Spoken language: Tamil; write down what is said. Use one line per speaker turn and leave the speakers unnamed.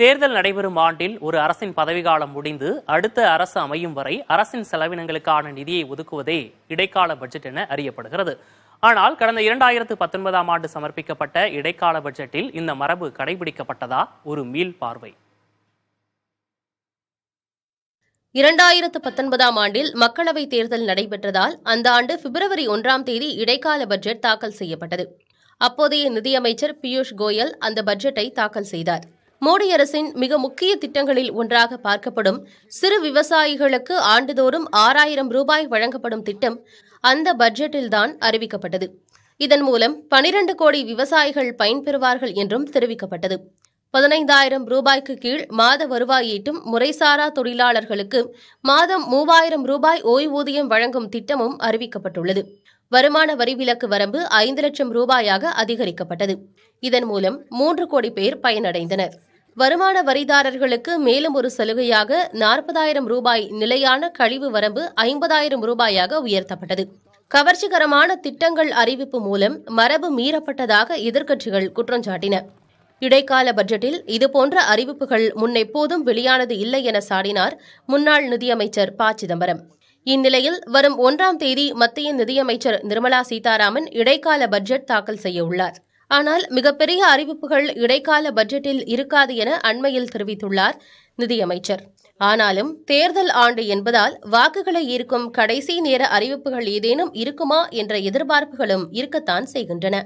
தேர்தல் நடைபெறும் ஆண்டில் ஒரு அரசின் பதவிக்காலம் முடிந்து அடுத்த அரசு அமையும் வரை அரசின் செலவினங்களுக்கான நிதியை ஒதுக்குவதே இடைக்கால பட்ஜெட் என அறியப்படுகிறது. ஆனால் கடந்த 2019ஆம் ஆண்டு சமர்ப்பிக்கப்பட்ட இடைக்கால பட்ஜெட்டில் இந்த மரபு கடைபிடிக்கப்பட்டதா? ஒரு மீள் பார்வை.
2019ஆம் ஆண்டில் மக்களவைத் தேர்தல் நடைபெற்றதால் அந்த ஆண்டு பிப்ரவரி 1ஆம் தேதி இடைக்கால பட்ஜெட் தாக்கல் செய்யப்பட்டது. அப்போதைய நிதியமைச்சர் பியூஷ் கோயல் அந்த பட்ஜெட்டை தாக்கல் செய்தார். மோடி அரசின் மிக முக்கிய திட்டங்களில் ஒன்றாக பார்க்கப்படும் சிறு விவசாயிகளுக்கு ஆண்டுதோறும் 6000 ரூபாய் வழங்கப்படும் திட்டம் அந்த பட்ஜெட்டில்தான் அறிவிக்கப்பட்டது. இதன் மூலம் 12 கோடி விவசாயிகள் பயன்பெறுவார்கள் என்றும் தெரிவிக்கப்பட்டது. 15000 ரூபாய்க்கு கீழ் மாத வருவாய் ஈட்டும் முறைசாரா தொழிலாளர்களுக்கு மாதம் 3000 ரூபாய் ஓய்வூதியம் வழங்கும் திட்டமும் அறிவிக்கப்பட்டுள்ளது. வருமான வரி விலக்கு வரம்பு 5 லட்சம் ரூபாயாக அதிகரிக்கப்பட்டது. இதன் மூலம் 3 கோடி பேர் பயனடைந்தனர். வருமான வரிதாரர்களுக்கு மேலும் ஒரு சலுகையாக 40000 ரூபாய் நிலையான கழிவு வரம்பு 50000 ரூபாயாக உயர்த்தப்பட்டது. கவர்ச்சிகரமான திட்டங்கள் அறிவிப்பு மூலம் மரபு மீறப்பட்டதாக எதிர்க்கட்சிகள் குற்றம் சாட்டின. இடைக்கால பட்ஜெட்டில் இதுபோன்ற அறிவிப்புகள் முன்னெப்போதும் வெளியானது இல்லை என சாடினார் முன்னாள் நிதியமைச்சர் ப. சிதம்பரம். இந்நிலையில் வரும் 1ஆம் தேதி மத்திய நிதியமைச்சர் நிர்மலா சீதாராமன் இடைக்கால பட்ஜெட் தாக்கல் செய்ய உள்ளார். ஆனால் மிகப்பெரிய அறிவிப்புகள் இடைக்கால பட்ஜெட்டில் இருக்காது என அண்மையில் தெரிவித்துள்ளார் நிதியமைச்சர். ஆனாலும் தேர்தல் ஆண்டு என்பதால் வாக்குகளை ஈர்க்கும் கடைசி நேர அறிவிப்புகள் ஏதேனும் இருக்குமா என்ற எதிர்பார்ப்புகளும் இருக்கத்தான் செய்கின்றன.